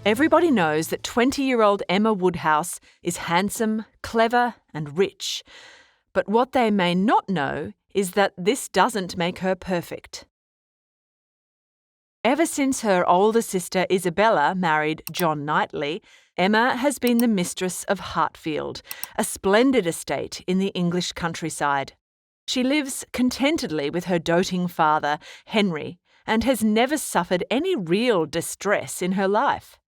Everybody knows that 20-year-old Emma Woodhouse is handsome, clever, and rich. But what they may not know is that this doesn't make her perfect. Ever since her older sister Isabella married John Knightley, Emma has been the mistress of Hartfield, a splendid estate in the English countryside. She lives contentedly with her doting father, Henry, and has never suffered any real distress in her life.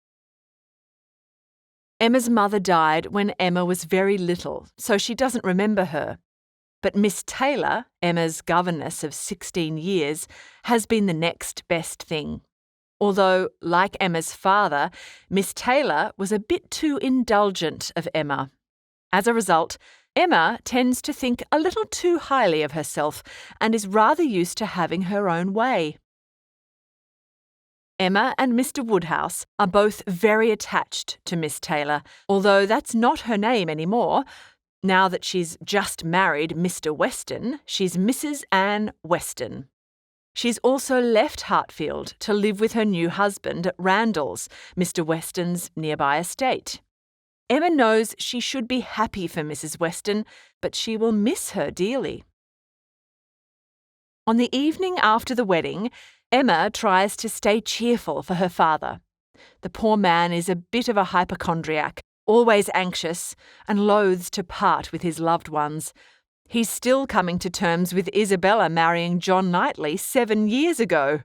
Emma's mother died when Emma was very little, so she doesn't remember her. But Miss Taylor, Emma's governess of 16 years, has been the next best thing. Although, like Emma's father, Miss Taylor was a bit too indulgent of Emma. As a result, Emma tends to think a little too highly of herself and is rather used to having her own way. Emma and Mr. Woodhouse are both very attached to Miss Taylor, although that's not her name anymore. Now that she's just married Mr. Weston, she's Mrs. Anne Weston. She's also left Hartfield to live with her new husband at Randalls, Mr. Weston's nearby estate. Emma knows she should be happy for Mrs. Weston, but she will miss her dearly. On the evening after the wedding, Emma tries to stay cheerful for her father. The poor man is a bit of a hypochondriac, always anxious, and loathes to part with his loved ones. He's still coming to terms with Isabella marrying John Knightley 7 years ago.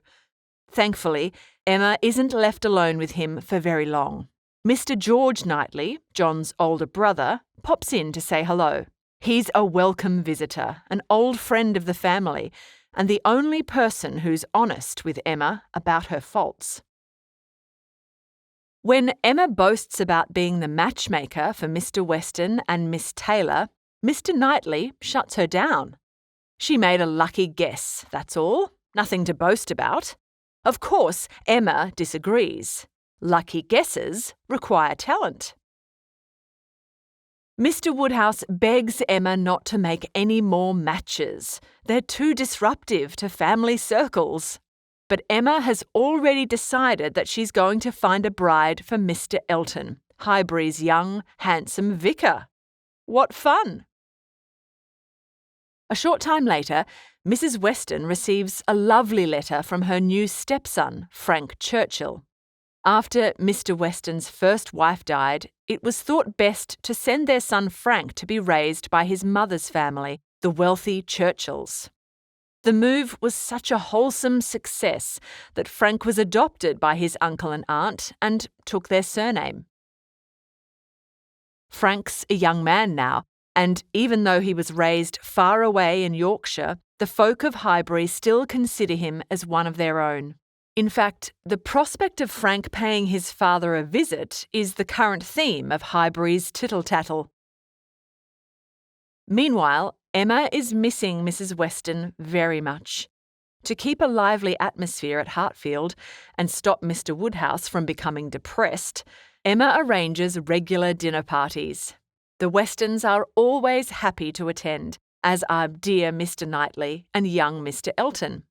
Thankfully, Emma isn't left alone with him for very long. Mr. George Knightley, John's older brother, pops in to say hello. He's a welcome visitor, an old friend of the family, and the only person who's honest with Emma about her faults. When Emma boasts about being the matchmaker for Mr. Weston and Miss Taylor, Mr. Knightley shuts her down. She made a lucky guess, that's all. Nothing to boast about. Of course, Emma disagrees. Lucky guesses require talent. Mr. Woodhouse begs Emma not to make any more matches. They're too disruptive to family circles. But Emma has already decided that she's going to find a bride for Mr. Elton, Highbury's young, handsome vicar. What fun! A short time later, Mrs. Weston receives a lovely letter from her new stepson, Frank Churchill. After Mr. Weston's first wife died, it was thought best to send their son Frank to be raised by his mother's family, the wealthy Churchills. The move was such a wholesome success that Frank was adopted by his uncle and aunt and took their surname. Frank's a young man now, and even though he was raised far away in Yorkshire, the folk of Highbury still consider him as one of their own. In fact, the prospect of Frank paying his father a visit is the current theme of Highbury's tittle-tattle. Meanwhile, Emma is missing Mrs. Weston very much. To keep a lively atmosphere at Hartfield and stop Mr. Woodhouse from becoming depressed, Emma arranges regular dinner parties. The Westons are always happy to attend, as are dear Mr. Knightley and young Mr. Elton.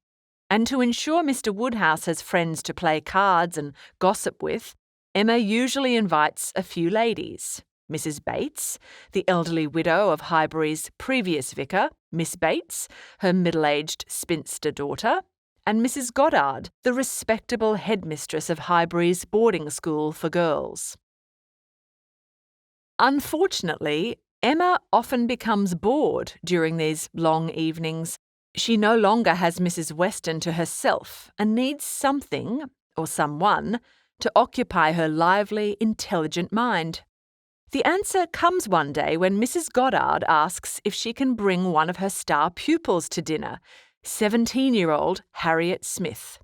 And to ensure Mr. Woodhouse has friends to play cards and gossip with, Emma usually invites a few ladies. Mrs. Bates, the elderly widow of Highbury's previous vicar, Miss Bates, her middle-aged spinster daughter, and Mrs. Goddard, the respectable headmistress of Highbury's boarding school for girls. Unfortunately, Emma often becomes bored during these long evenings. She no longer has Mrs. Weston to herself and needs something, or someone, to occupy her lively, intelligent mind. The answer comes one day when Mrs. Goddard asks if she can bring one of her star pupils to dinner, 17-year-old Harriet Smith.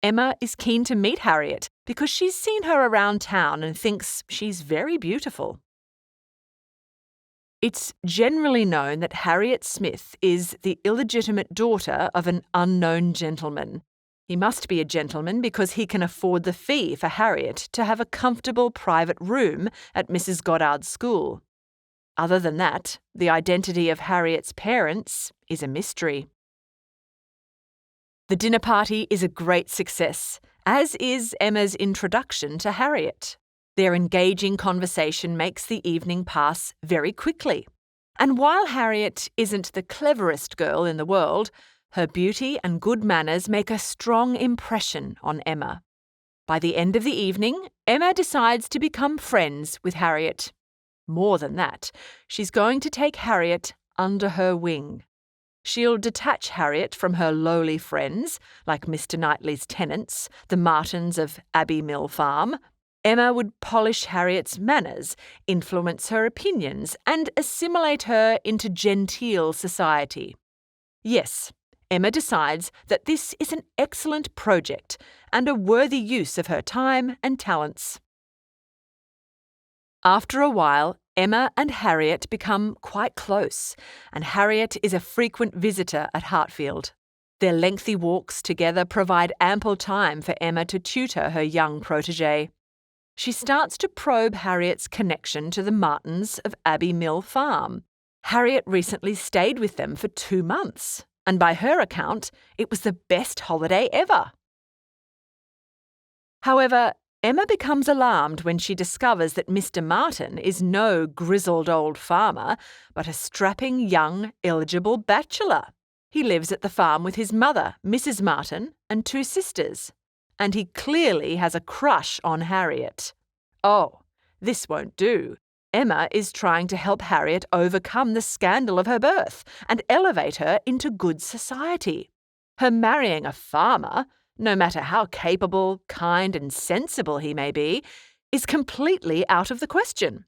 Emma is keen to meet Harriet because she's seen her around town and thinks she's very beautiful. It's generally known that Harriet Smith is the illegitimate daughter of an unknown gentleman. He must be a gentleman because he can afford the fee for Harriet to have a comfortable private room at Mrs. Goddard's school. Other than that, the identity of Harriet's parents is a mystery. The dinner party is a great success, as is Emma's introduction to Harriet. Their engaging conversation makes the evening pass very quickly. And while Harriet isn't the cleverest girl in the world, her beauty and good manners make a strong impression on Emma. By the end of the evening, Emma decides to become friends with Harriet. More than that, she's going to take Harriet under her wing. She'll detach Harriet from her lowly friends, like Mr. Knightley's tenants, the Martins of Abbey Mill Farm. Emma would polish Harriet's manners, influence her opinions, and assimilate her into genteel society. Yes, Emma decides that this is an excellent project and a worthy use of her time and talents. After a while, Emma and Harriet become quite close, and Harriet is a frequent visitor at Hartfield. Their lengthy walks together provide ample time for Emma to tutor her young protégée. She starts to probe Harriet's connection to the Martins of Abbey Mill Farm. Harriet recently stayed with them for 2 months, and by her account, it was the best holiday ever. However, Emma becomes alarmed when she discovers that Mr. Martin is no grizzled old farmer, but a strapping young, eligible bachelor. He lives at the farm with his mother, Mrs. Martin, and 2 sisters. And he clearly has a crush on Harriet. Oh, this won't do. Emma is trying to help Harriet overcome the scandal of her birth and elevate her into good society. Her marrying a farmer, no matter how capable, kind, and sensible he may be, is completely out of the question.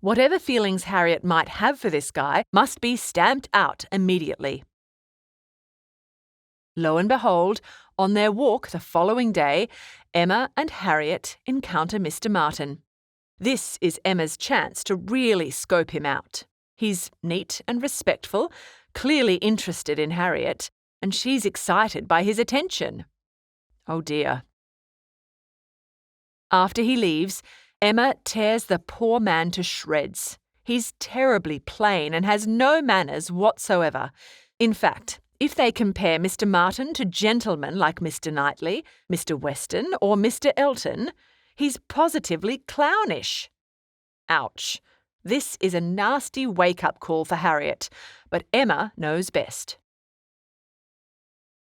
Whatever feelings Harriet might have for this guy must be stamped out immediately. Lo and behold, on their walk the following day, Emma and Harriet encounter Mr. Martin. This is Emma's chance to really scope him out. He's neat and respectful, clearly interested in Harriet, and she's excited by his attention. Oh dear. After he leaves, Emma tears the poor man to shreds. He's terribly plain and has no manners whatsoever. In fact, if they compare Mr. Martin to gentlemen like Mr. Knightley, Mr. Weston, or Mr. Elton, he's positively clownish. Ouch. This is a nasty wake-up call for Harriet, but Emma knows best.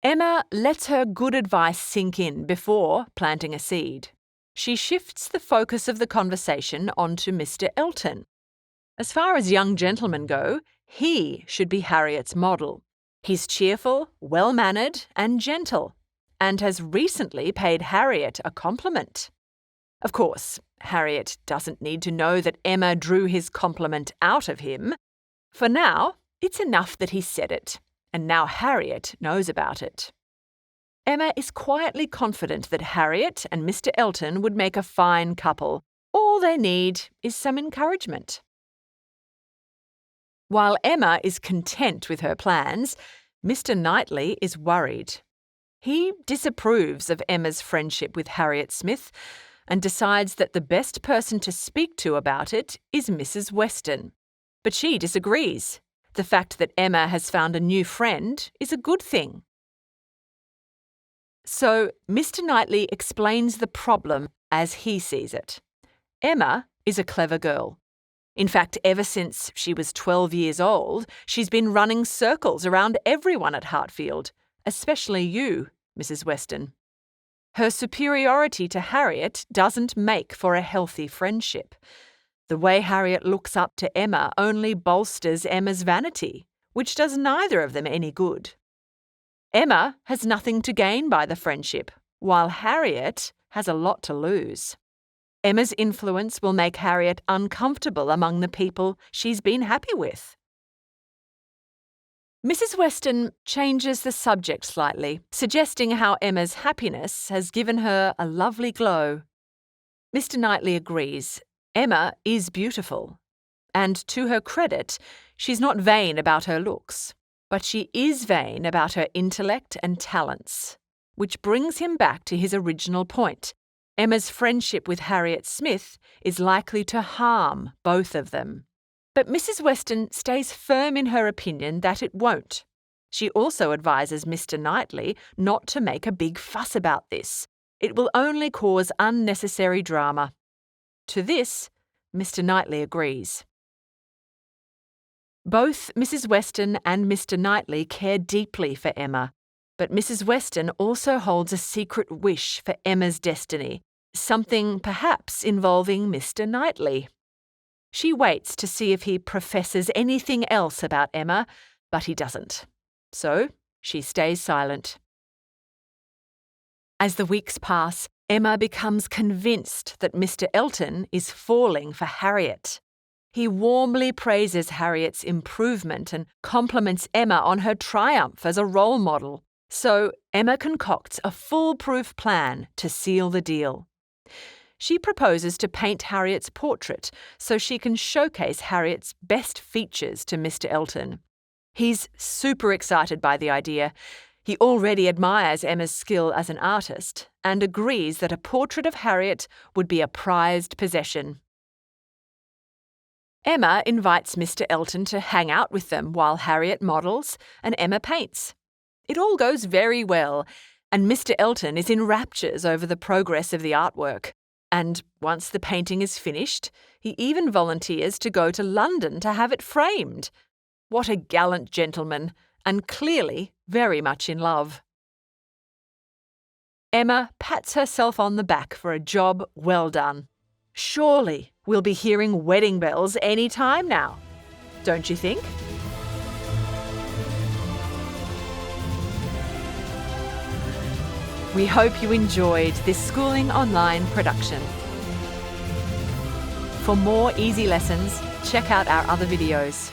Emma lets her good advice sink in before planting a seed. She shifts the focus of the conversation onto Mr. Elton. As far as young gentlemen go, he should be Harriet's model. He's cheerful, well-mannered, and gentle, and has recently paid Harriet a compliment. Of course, Harriet doesn't need to know that Emma drew his compliment out of him. For now, it's enough that he said it, and now Harriet knows about it. Emma is quietly confident that Harriet and Mr. Elton would make a fine couple. All they need is some encouragement. While Emma is content with her plans, Mr. Knightley is worried. He disapproves of Emma's friendship with Harriet Smith and decides that the best person to speak to about it is Mrs. Weston. But she disagrees. The fact that Emma has found a new friend is a good thing. So, Mr. Knightley explains the problem as he sees it. Emma is a clever girl. In fact, ever since she was 12 years old, she's been running circles around everyone at Hartfield, especially you, Mrs. Weston. Her superiority to Harriet doesn't make for a healthy friendship. The way Harriet looks up to Emma only bolsters Emma's vanity, which does neither of them any good. Emma has nothing to gain by the friendship, while Harriet has a lot to lose. Emma's influence will make Harriet uncomfortable among the people she's been happy with. Mrs. Weston changes the subject slightly, suggesting how Emma's happiness has given her a lovely glow. Mr. Knightley agrees. Emma is beautiful, and to her credit, she's not vain about her looks, but she is vain about her intellect and talents, which brings him back to his original point. Emma's friendship with Harriet Smith is likely to harm both of them. But Mrs. Weston stays firm in her opinion that it won't. She also advises Mr. Knightley not to make a big fuss about this. It will only cause unnecessary drama. To this, Mr. Knightley agrees. Both Mrs. Weston and Mr. Knightley care deeply for Emma, but Mrs. Weston also holds a secret wish for Emma's destiny, something perhaps involving Mr. Knightley. She waits to see if he professes anything else about Emma, but he doesn't. So she stays silent. As the weeks pass, Emma becomes convinced that Mr. Elton is falling for Harriet. He warmly praises Harriet's improvement and compliments Emma on her triumph as a role model. So Emma concocts a foolproof plan to seal the deal. She proposes to paint Harriet's portrait so she can showcase Harriet's best features to Mr. Elton. He's super excited by the idea. He already admires Emma's skill as an artist and agrees that a portrait of Harriet would be a prized possession. Emma invites Mr. Elton to hang out with them while Harriet models and Emma paints. It all goes very well, and Mr. Elton is in raptures over the progress of the artwork. And once the painting is finished, he even volunteers to go to London to have it framed. What a gallant gentleman, and clearly very much in love. Emma pats herself on the back for a job well done. Surely we'll be hearing wedding bells any time now, don't you think? We hope you enjoyed this Schooling Online production. For more easy lessons, check out our other videos.